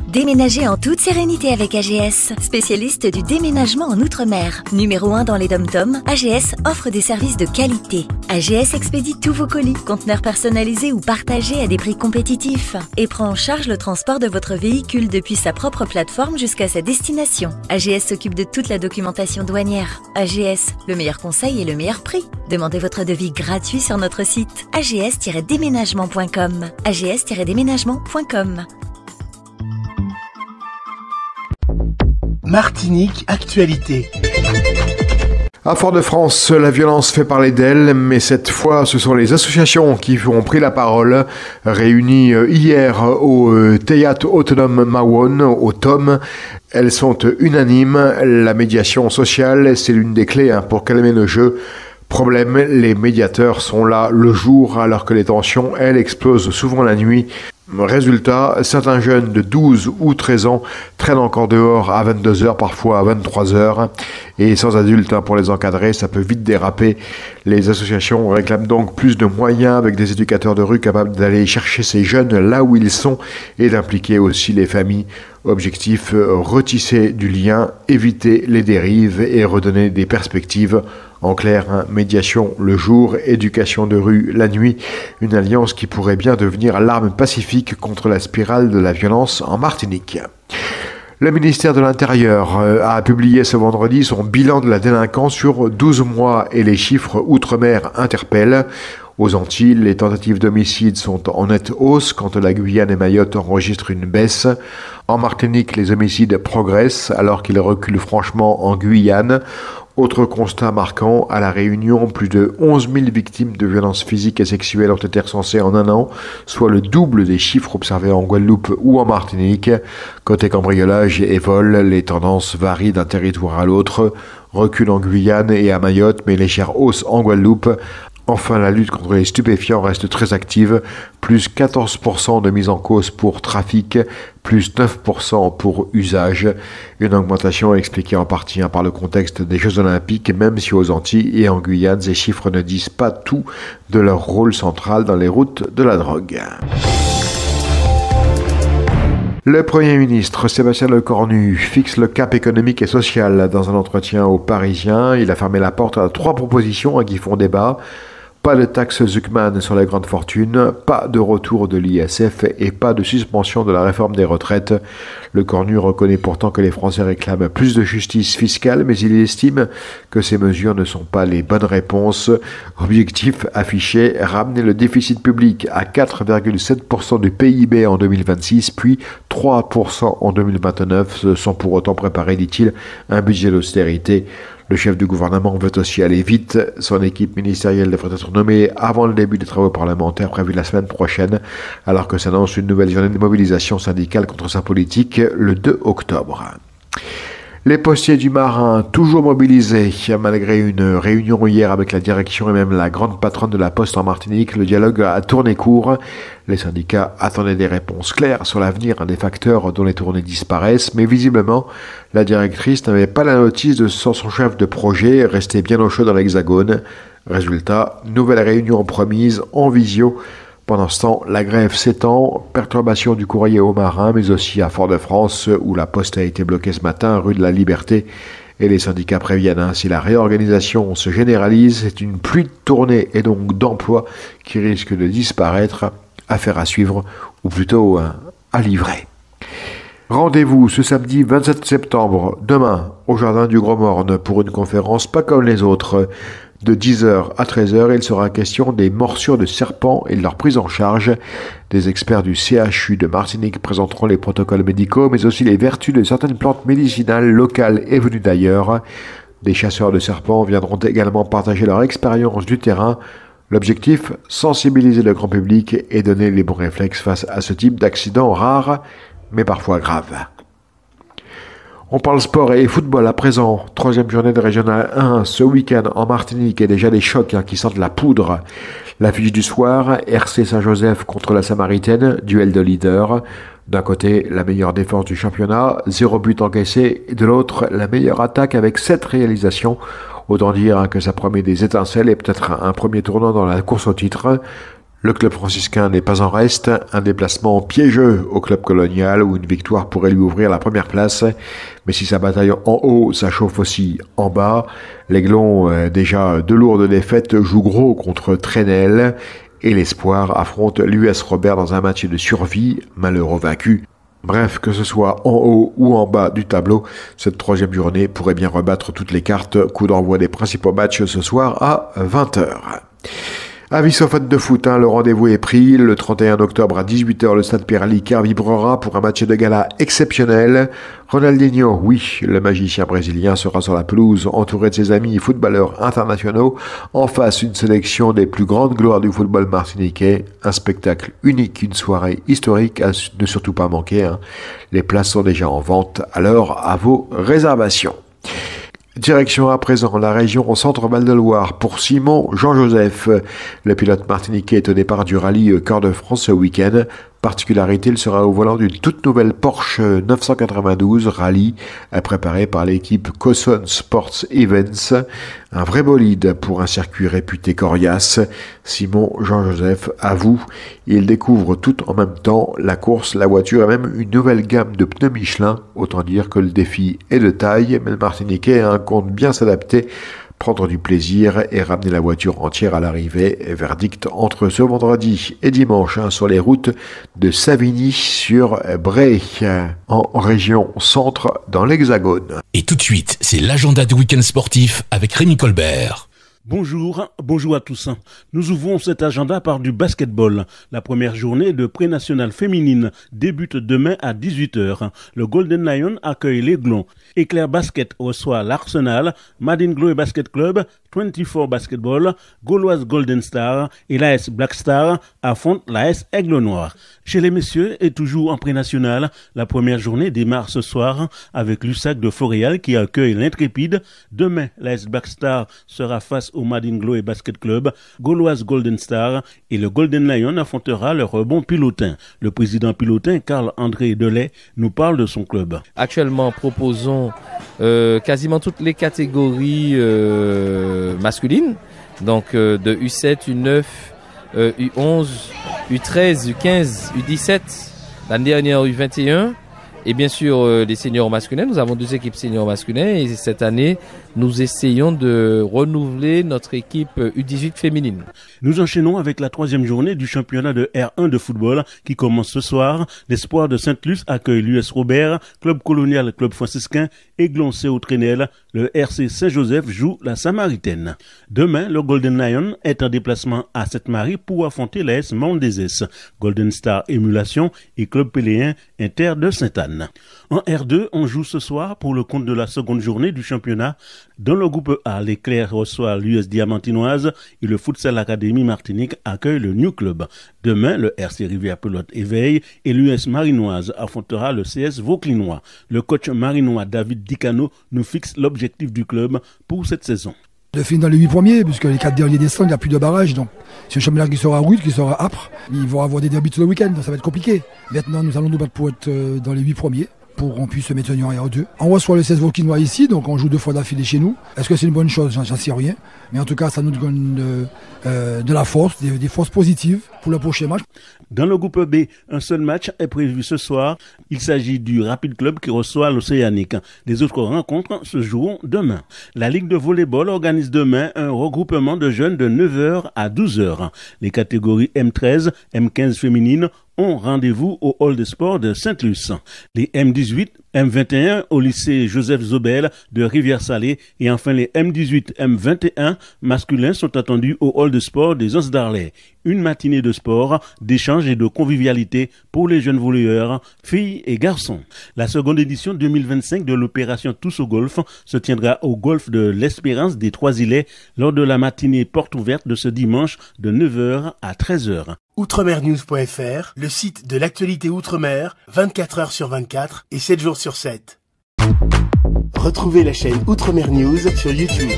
Déménagez en toute sérénité avec AGS, spécialiste du déménagement en Outre-mer. Numéro 1 dans les dom-toms, AGS offre des services de qualité. AGS expédie tous vos colis, conteneurs personnalisés ou partagés à des prix compétitifs et prend en charge le transport de votre véhicule depuis sa propre plateforme jusqu'à sa destination. AGS s'occupe de toute la documentation douanière. AGS, le meilleur conseil et le meilleur prix. Demandez votre devis gratuit sur notre site ags-déménagement.com. ags-déménagement.com. Martinique Actualité. À Fort-de-France, la violence fait parler d'elle, mais cette fois, ce sont les associations qui ont pris la parole. Réunies hier au Théâtre Autonome Mawon, au TOM, elles sont unanimes. La médiation sociale, c'est l'une des clés pour calmer le jeu. Problème, les médiateurs sont là le jour, alors que les tensions, elles, explosent souvent la nuit. Résultat, certains jeunes de 12 ou 13 ans traînent encore dehors à 22h, parfois à 23h. Et sans adultes pour les encadrer, ça peut vite déraper. Les associations réclament donc plus de moyens avec des éducateurs de rue capables d'aller chercher ces jeunes là où ils sont et d'impliquer aussi les familles. Objectif, retisser du lien, éviter les dérives et redonner des perspectives. En clair, médiation le jour, éducation de rue la nuit, une alliance qui pourrait bien devenir l'arme pacifique contre la spirale de la violence en Martinique. Le ministère de l'Intérieur a publié ce vendredi son bilan de la délinquance sur 12 mois et les chiffres outre-mer interpellent. Aux Antilles, les tentatives d'homicide sont en nette hausse quand la Guyane et Mayotte enregistrent une baisse. En Martinique, les homicides progressent alors qu'ils reculent franchement en Guyane. Autre constat marquant, à La Réunion, plus de 11 000 victimes de violences physiques et sexuelles ont été recensées en un an, soit le double des chiffres observés en Guadeloupe ou en Martinique. Côté cambriolage et vol, les tendances varient d'un territoire à l'autre. Recul en Guyane et à Mayotte, mais légère hausse en Guadeloupe. Enfin, la lutte contre les stupéfiants reste très active, plus 14% de mise en cause pour trafic, plus 9% pour usage. Une augmentation expliquée en partie par le contexte des Jeux Olympiques, même si aux Antilles et en Guyane, ces chiffres ne disent pas tout de leur rôle central dans les routes de la drogue. Le Premier ministre Sébastien Lecornu fixe le cap économique et social dans un entretien aux Parisiens. Il a fermé la porte à 3 propositions qui font débat. Pas de taxe Zuckman sur les grandes fortunes, pas de retour de l'ISF et pas de suspension de la réforme des retraites. Lecornu reconnaît pourtant que les Français réclament plus de justice fiscale, mais il estime que ces mesures ne sont pas les bonnes réponses. Objectif affiché, ramener le déficit public à 4,7% du PIB en 2026, puis 3% en 2029, sans pour autant préparer, dit-il, un budget d'austérité. Le chef du gouvernement veut aussi aller vite. Son équipe ministérielle devrait être nommée avant le début des travaux parlementaires prévus la semaine prochaine, alors que s'annonce une nouvelle journée de mobilisation syndicale contre sa politique le 2 octobre. Les postiers du Marin, toujours mobilisés, malgré une réunion hier avec la direction et même la grande patronne de la Poste en Martinique, le dialogue a tourné court. Les syndicats attendaient des réponses claires sur l'avenir des facteurs dont les tournées disparaissent, mais visiblement, la directrice n'avait pas la notice de son chef de projet, resté bien au chaud dans l'Hexagone. Résultat, nouvelle réunion promise en visio. Pendant ce temps, la grève s'étend, perturbation du courrier aux marins, mais aussi à Fort-de-France, où la poste a été bloquée ce matin, rue de la Liberté. Et les syndicats préviennent, si la réorganisation se généralise, c'est une pluie de tournées et donc d'emplois qui risque de disparaître. Affaire à suivre, ou plutôt à livrer. Rendez-vous ce samedi 27 septembre, demain, au Jardin du Gros Morne, pour une conférence pas comme les autres. De 10h à 13h, il sera question des morsures de serpents et de leur prise en charge. Des experts du CHU de Martinique présenteront les protocoles médicaux, mais aussi les vertus de certaines plantes médicinales locales et venues d'ailleurs. Des chasseurs de serpents viendront également partager leur expérience du terrain. L'objectif, sensibiliser le grand public et donner les bons réflexes face à ce type d'accidents rares, mais parfois graves. On parle sport et football à présent. 3e journée de Régional 1 ce week-end en Martinique et déjà des chocs qui sentent la poudre. L'affiche du soir, RC Saint-Joseph contre la Samaritaine, duel de leader. D'un côté, la meilleure défense du championnat, 0 but encaissé, et de l'autre, la meilleure attaque avec 7 réalisations. Autant dire que ça promet des étincelles et peut-être un premier tournant dans la course au titre. Le club franciscain n'est pas en reste, un déplacement piégeux au club colonial où une victoire pourrait lui ouvrir la première place. Mais si sa bataille en haut, ça chauffe aussi en bas. L'Aiglon, déjà de lourdes défaites, joue gros contre Trenel et l'Espoir affronte l'US Robert dans un match de survie, malheureux vaincu. Bref, que ce soit en haut ou en bas du tableau, cette troisième journée pourrait bien rebattre toutes les cartes. Coup d'envoi des principaux matchs ce soir à 20h. Avis aux fans de foot, le rendez-vous est pris. Le 31 octobre à 18h, le stade Pierre-Licard vibrera pour un match de gala exceptionnel. Ronaldinho, oui, le magicien brésilien sera sur la pelouse, entouré de ses amis footballeurs internationaux. En face, une sélection des plus grandes gloires du football martiniquais. Un spectacle unique, une soirée historique à ne surtout pas manquer. Les places sont déjà en vente, alors à vos réservations. Direction à présent la région Centre-Val de Loire pour Simon Jean-Joseph. Le pilote martiniquais est au départ du rallye Cœur de France ce week-end. Particularité, il sera au volant d'une toute nouvelle Porsche 992 Rallye préparée par l'équipe Cosson Sports Events. Un vrai bolide pour un circuit réputé coriace. Simon Jean-Joseph avoue, il découvre tout en même temps la course, la voiture et même une nouvelle gamme de pneus Michelin. Autant dire que le défi est de taille, mais le Martiniquais compte bien s'adapter, prendre du plaisir et ramener la voiture entière à l'arrivée. Verdict entre ce vendredi et dimanche sur les routes de Savigny sur Bray, en région centre dans l'Hexagone. Et tout de suite, c'est l'agenda du week-end sportif avec Rémi Colbert. Bonjour à tous. Nous ouvrons cet agenda par du basketball. La première journée de pré-nationale féminine débute demain à 18h. Le Golden Lion accueille l'Aiglon. Éclair Basket reçoit l'Arsenal, Madin Glory Basket Club, 24 Basketball, Gauloise Golden Star et l'AS Black Star affrontent l'AS Aigle Noir. Chez les messieurs et toujours en pré-national, la première journée démarre ce soir avec l'USAC de Foréal qui accueille l'Intrépide. Demain, l'AS Black Star sera face au Madin Glory Basket Club, Gauloise Golden Star et le Golden Lion affrontera le Rebond Pilotin. Le président Pilotin, Carl-André Delay, nous parle de son club. Actuellement, proposons quasiment toutes les catégories masculines, donc de U7, U9, U11, U13, U15, U17, l'année dernière U21 et bien sûr les seniors masculins. Nous avons 2 équipes seniors masculins et cette année nous essayons de renouveler notre équipe U18 féminine. Nous enchaînons avec la 3e journée du championnat de R1 de football qui commence ce soir. L'Espoir de Sainte-Luce accueille l'US Robert, Club Colonial, Club Franciscain, Aiglon CO Trenel. Le RC Saint-Joseph joue la Samaritaine. Demain, le Golden Lion est en déplacement à Sainte-Marie pour affronter l'AS Mont-des-Esses, Golden Star Émulation et Club Péléen Inter de Sainte-Anne. En R2, on joue ce soir pour le compte de la seconde journée du championnat. Dans le groupe A, l'Éclair reçoit l'US Diamantinoise et le Futsal Académie Martinique accueille le New Club. Demain, le RC Rivière-Pelote éveille et l'US Marinoise affrontera le CS Vauclinois. Le coach marinois David Dicano nous fixe l'objectif du club pour cette saison. De finir dans les 8 premiers, puisque les 4 derniers descendent, il n'y a plus de barrage. Donc c'est un championnat qui sera rude, qui sera âpre. Ils vont avoir des derbys tout le week-end, donc ça va être compliqué. Maintenant, nous allons nous battre pour être dans les 8 premiers, pour qu'on puisse se maintenir en R2. On reçoit le 16 Vauclinois ici, donc on joue 2 fois d'affilée chez nous. Est-ce que c'est une bonne chose? J'en sais rien. Mais en tout cas, ça nous donne de la force, des forces positives pour le prochain match. Dans le groupe B, un seul match est prévu ce soir. Il s'agit du Rapid Club qui reçoit l'Océanique. Les autres rencontres se joueront demain. La Ligue de volleyball organise demain un regroupement de jeunes de 9h à 12h. Les catégories M13, M15 féminines ont rendez-vous au hall de sport de Sainte-Luce. Les M18, M21 au lycée Joseph Zobel de Rivière-Salée et enfin les M18, M21 masculins sont attendus au hall de sport des Anses d'Arlay. Une matinée de sport, d'échange et de convivialité pour les jeunes volleyeurs, filles et garçons. La seconde édition 2025 de l'opération Tous au golf se tiendra au golf de l'Espérance des Trois-Îlets lors de la matinée porte ouverte de ce dimanche de 9h à 13h. Outremernews.fr, le site de l'actualité Outre-mer, 24 heures sur 24 et 7 jours sur 7. Retrouvez la chaîne Outremer News sur YouTube.